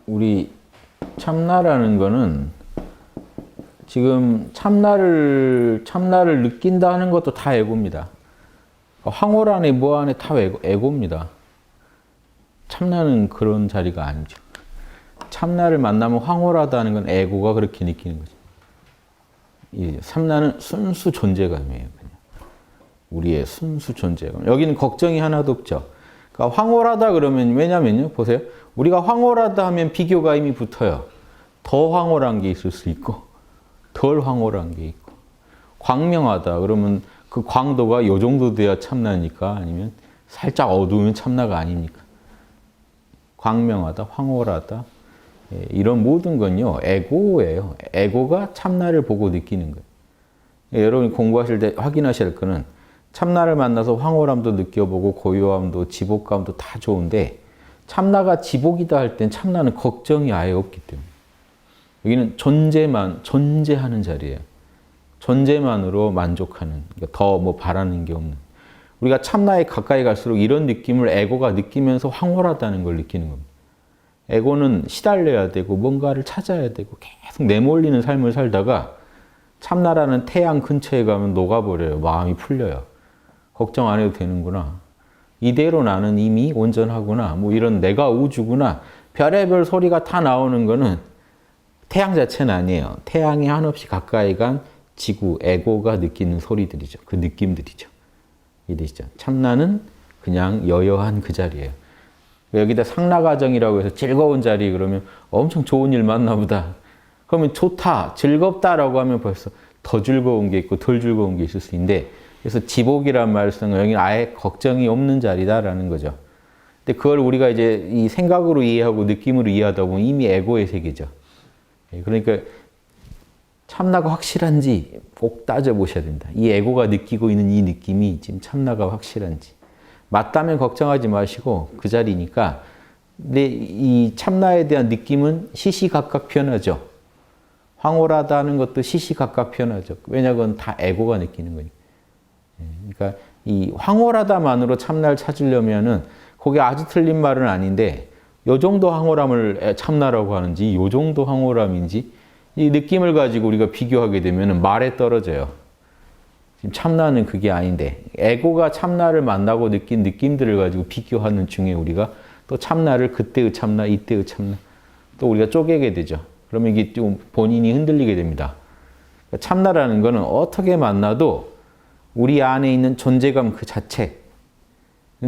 우리 참나라는 거는 지금 참나를 느낀다 하는 것도 다 에고입니다. 황홀하네 뭐하네 다 에고입니다. 참나는 그런 자리가 아니죠. 참나를 만나면 황홀하다는 건 에고가 그렇게 느끼는 거죠. 이 참나는 순수 존재감이에요. 그냥. 우리의 순수 존재감. 여기는 걱정이 하나도 없죠. 그러니까 황홀하다 그러면 왜냐면요. 보세요. 우리가 황홀하다 하면 비교가 이미 붙어요. 더 황홀한 게 있을 수 있고 덜 황홀한 게 있고 광명하다 그러면 그 광도가 요 정도 돼야 참나니까 아니면 살짝 어두우면 참나가 아닙니까? 광명하다, 황홀하다 이런 모든 건요. 에고예요. 에고가 참나를 보고 느끼는 거예요. 여러분이 공부하실 때 확인하셔야 할 거는 참나를 만나서 황홀함도 느껴보고 고요함도 지복감도 다 좋은데 참나가 지복이다 할 땐 참나는 걱정이 아예 없기 때문에 여기는 존재하는 자리예요. 존재만으로 만족하는, 그러니까 더 뭐 바라는 게 없는. 우리가 참나에 가까이 갈수록 이런 느낌을 에고가 느끼면서 황홀하다는 걸 느끼는 겁니다. 에고는 시달려야 되고 뭔가를 찾아야 되고 계속 내몰리는 삶을 살다가 참나라는 태양 근처에 가면 녹아버려요. 마음이 풀려요. 걱정 안 해도 되는구나. 이대로 나는 이미 온전하구나. 뭐 이런 내가 우주구나. 별의별 소리가 다 나오는 거는 태양 자체는 아니에요. 태양이 한없이 가까이 간 지구, 에고가 느끼는 소리들이죠. 그 느낌들이죠. 이해되시죠? 참나는 그냥 여여한 그 자리예요. 여기다 상라가정이라고 해서 즐거운 자리 그러면 엄청 좋은 일 많나 보다. 그러면 좋다, 즐겁다라고 하면 벌써 더 즐거운 게 있고 덜 즐거운 게 있을 수 있는데 그래서 지복이란 말을 쓰는 거 여기는 아예 걱정이 없는 자리다라는 거죠. 근데 그걸 우리가 이제 이 생각으로 이해하고 느낌으로 이해하다 보면 이미 에고의 세계죠. 그러니까 참나가 확실한지 꼭 따져보셔야 된다. 이 에고가 느끼고 있는 이 느낌이 지금 참나가 확실한지. 맞다면 걱정하지 마시고 그 자리니까 근데 이 참나에 대한 느낌은 시시각각 변하죠. 황홀하다는 것도 시시각각 변하죠. 왜냐하면 다 에고가 느끼는 거니까. 그러니까 이 황홀하다만으로 참나를 찾으려면은 그게 아주 틀린 말은 아닌데 요 정도 황홀함을 참나라고 하는지 요 정도 황홀함인지 이 느낌을 가지고 우리가 비교하게 되면 말에 떨어져요. 지금 참나는 그게 아닌데 에고가 참나를 만나고 느낀 느낌들을 가지고 비교하는 중에 우리가 또 참나를 그때의 참나, 이때의 참나 또 우리가 쪼개게 되죠. 그러면 이게 좀 본인이 흔들리게 됩니다. 그러니까 참나라는 거는 어떻게 만나도 우리 안에 있는 존재감 그 자체는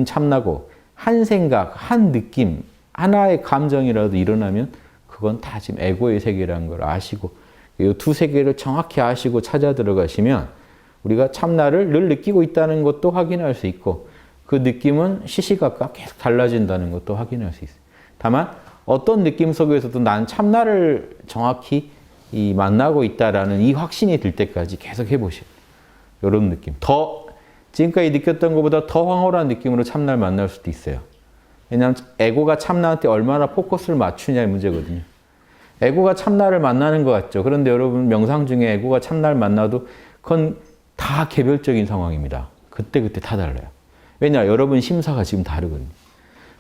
참나고 한 생각, 한 느낌, 하나의 감정이라도 일어나면 그건 다 지금 에고의 세계라는 걸 아시고 이 두 세계를 정확히 아시고 찾아 들어가시면 우리가 참나를 늘 느끼고 있다는 것도 확인할 수 있고 그 느낌은 시시각각 계속 달라진다는 것도 확인할 수 있어요. 다만 어떤 느낌 속에서도 난 참나를 정확히 만나고 있다라는 이 확신이 들 때까지 계속 해보셔요. 이런 느낌. 더 지금까지 느꼈던 것보다 더 황홀한 느낌으로 참나를 만날 수도 있어요. 왜냐하면 에고가 참나한테 얼마나 포커스를 맞추냐의 문제거든요. 에고가 참나를 만나는 것 같죠. 그런데 여러분 명상 중에 에고가 참나를 만나도 그건 다 개별적인 상황입니다. 그때그때 다 달라요. 왜냐? 여러분 심사가 지금 다르거든요.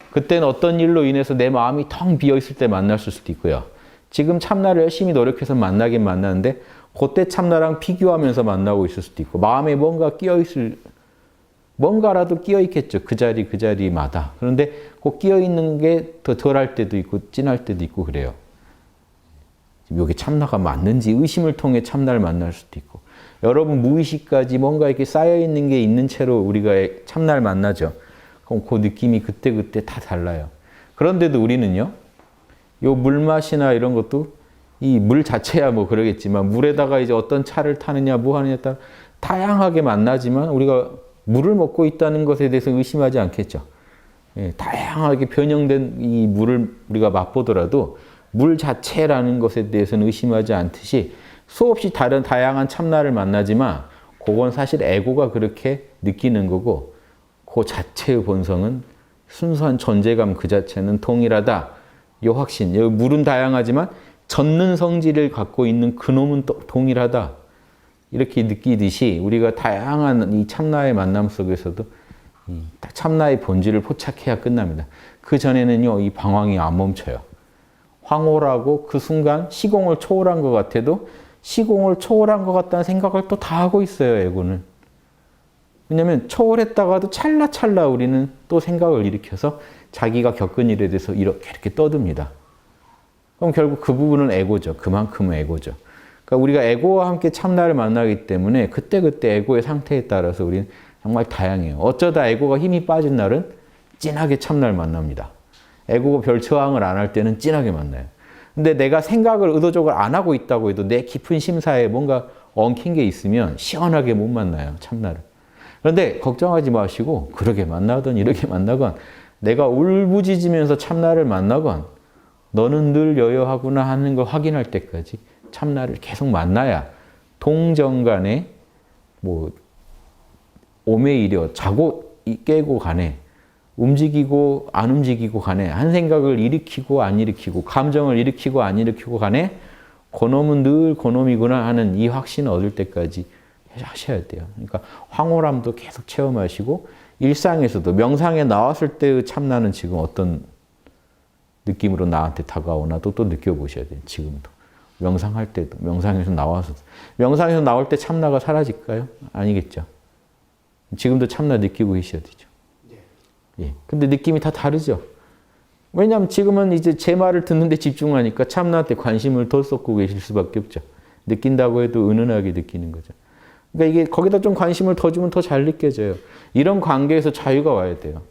그때는 어떤 일로 인해서 내 마음이 텅 비어있을 때 만났을 수도 있고요. 지금 참나를 열심히 노력해서 만나긴 만나는데 그때 참나랑 비교하면서 만나고 있을 수도 있고 마음에 뭔가라도 끼어있겠죠. 그 자리마다. 그런데 그 끼어있는 게 더 덜할 때도 있고 진할 때도 있고 그래요. 이게 참나가 맞는지 의심을 통해 참나를 만날 수도 있고 여러분 무의식까지 뭔가 이렇게 쌓여있는 게 있는 채로 우리가 참나를 만나죠. 그럼 그 느낌이 그때그때 다 달라요. 그런데도 우리는요. 요 물맛이나 이런 것도 이 물 자체야 뭐 그러겠지만 물에다가 이제 어떤 차를 타느냐 뭐 하느냐에 따라 다양하게 만나지만 우리가 물을 먹고 있다는 것에 대해서 의심하지 않겠죠. 예, 다양하게 변형된 이 물을 우리가 맛보더라도 물 자체라는 것에 대해서는 의심하지 않듯이 수없이 다른 다양한 참나를 만나지만 그건 사실 에고가 그렇게 느끼는 거고 그 자체의 본성은 순수한 존재감 그 자체는 동일하다. 이 확신. 여기 물은 다양하지만 젖는 성질을 갖고 있는 그놈은 동일하다. 이렇게 느끼듯이 우리가 다양한 이 참나의 만남 속에서도 참나의 본질을 포착해야 끝납니다. 그 전에는요, 이 방황이 안 멈춰요. 황홀하고 그 순간 시공을 초월한 것 같아도 시공을 초월한 것 같다는 생각을 또 다 하고 있어요, 에고는. 왜냐하면 초월했다가도 찰나찰나 우리는 또 생각을 일으켜서 자기가 겪은 일에 대해서 이렇게 떠듭니다. 그럼 결국 그 부분은 에고죠. 그만큼은 에고죠. 그러니까 우리가 에고와 함께 참나를 만나기 때문에 그때그때 에고의 상태에 따라서 우리는 정말 다양해요. 어쩌다 에고가 힘이 빠진 날은 진하게 참나를 만납니다. 에고가 별 저항을 안 할 때는 진하게 만나요. 근데 내가 생각을 의도적으로 안 하고 있다고 해도 내 깊은 심사에 뭔가 엉킨 게 있으면 시원하게 못 만나요, 참나를. 그런데 걱정하지 마시고 그러게 만나건 이렇게 만나건 내가 울부짖으면서 참나를 만나건 너는 늘 여여하구나 하는 걸 확인할 때까지 참나를 계속 만나야 동정간에 뭐 오매이려 자고 깨고 간에 움직이고 안 움직이고 간에 한 생각을 일으키고 안 일으키고 감정을 일으키고 안 일으키고 간에 그놈은 늘 그놈이구나 하는 이 확신을 얻을 때까지 하셔야 돼요. 그러니까 황홀함도 계속 체험하시고 일상에서도 명상에 나왔을 때의 참나는 지금 어떤 느낌으로 나한테 다가오나 또 느껴보셔야 돼요. 지금도. 명상할 때도 명상에서 나와서 명상에서 나올 때 참나가 사라질까요? 아니겠죠. 지금도 참나 느끼고 계셔야 되죠. 예. 근데 느낌이 다 다르죠. 왜냐하면 지금은 이제 제 말을 듣는데 집중하니까 참나한테 관심을 더 쏟고 계실 수밖에 없죠. 느낀다고 해도 은은하게 느끼는 거죠. 그러니까 이게 거기다 좀 관심을 더 주면 더 잘 느껴져요. 이런 관계에서 자유가 와야 돼요.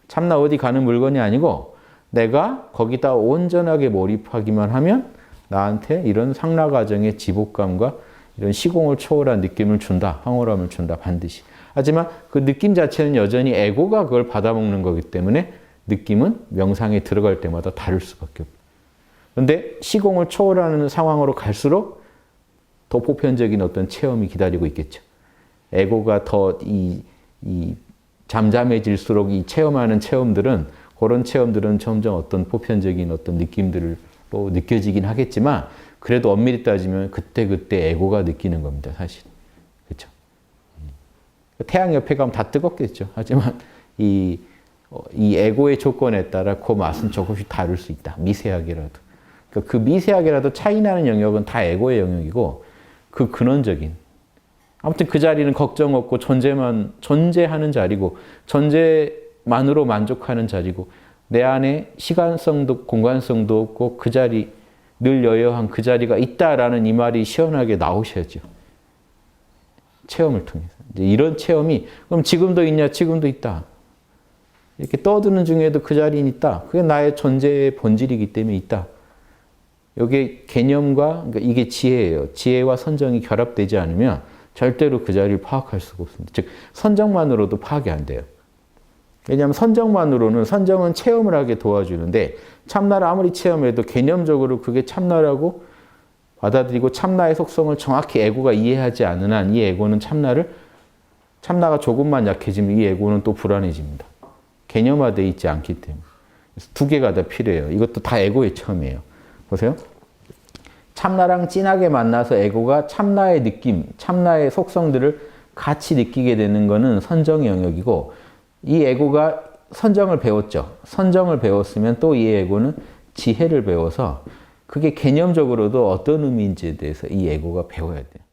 참나 어디 가는 물건이 아니고 내가 거기다 온전하게 몰입하기만 하면 나한테 이런 상나 과정의 지복감과 이런 시공을 초월한 느낌을 준다. 황홀함을 준다. 반드시. 하지만 그 느낌 자체는 여전히 에고가 그걸 받아먹는 거기 때문에 느낌은 명상에 들어갈 때마다 다를 수밖에 없어요. 그런데 시공을 초월하는 상황으로 갈수록 더 보편적인 어떤 체험이 기다리고 있겠죠. 에고가 더 잠잠해질수록 이 체험하는 체험들은 그런 체험들은 점점 어떤 보편적인 어떤 느낌들로 느껴지긴 하겠지만 그래도 엄밀히 따지면 그때그때 에고가 느끼는 겁니다. 사실. 그렇죠? 태양 옆에 가면 다 뜨겁겠죠. 하지만 이 에고의 조건에 따라 그 맛은 조금씩 다를 수 있다. 미세하게라도. 그러니까 그 미세하게라도 차이 나는 영역은 다 에고의 영역이고 그 근원적인 아무튼 그 자리는 걱정 없고 존재하는 자리고 존재만으로 만족하는 자리고 내 안에 시간성도 공간성도 없고 그 자리 늘 여여한 그 자리가 있다라는 이 말이 시원하게 나오셔야죠. 체험을 통해서. 이제 이런 체험이 그럼 지금도 있냐? 지금도 있다. 이렇게 떠드는 중에도 그 자리는 있다. 그게 나의 존재의 본질이기 때문에 있다. 이게 개념과 그러니까 이게 지혜예요. 지혜와 선정이 결합되지 않으면 절대로 그 자리를 파악할 수가 없습니다. 즉 선정만으로도 파악이 안 돼요. 왜냐하면 선정은 체험을 하게 도와주는데 참나를 아무리 체험해도 개념적으로 그게 참나라고 받아들이고 참나의 속성을 정확히 에고가 이해하지 않는 한 이 에고는 참나가 조금만 약해지면 이 에고는 또 불안해집니다. 개념화되어 있지 않기 때문에. 그래서 두 개가 다 필요해요. 이것도 다 에고의 체험이에요. 보세요. 참나랑 진하게 만나서 에고가 참나의 느낌, 참나의 속성들을 같이 느끼게 되는 것은 선정의 영역이고 이 에고가 선정을 배웠죠. 선정을 배웠으면 또 이 에고는 지혜를 배워서 그게 개념적으로도 어떤 의미인지에 대해서 이 에고가 배워야 돼요.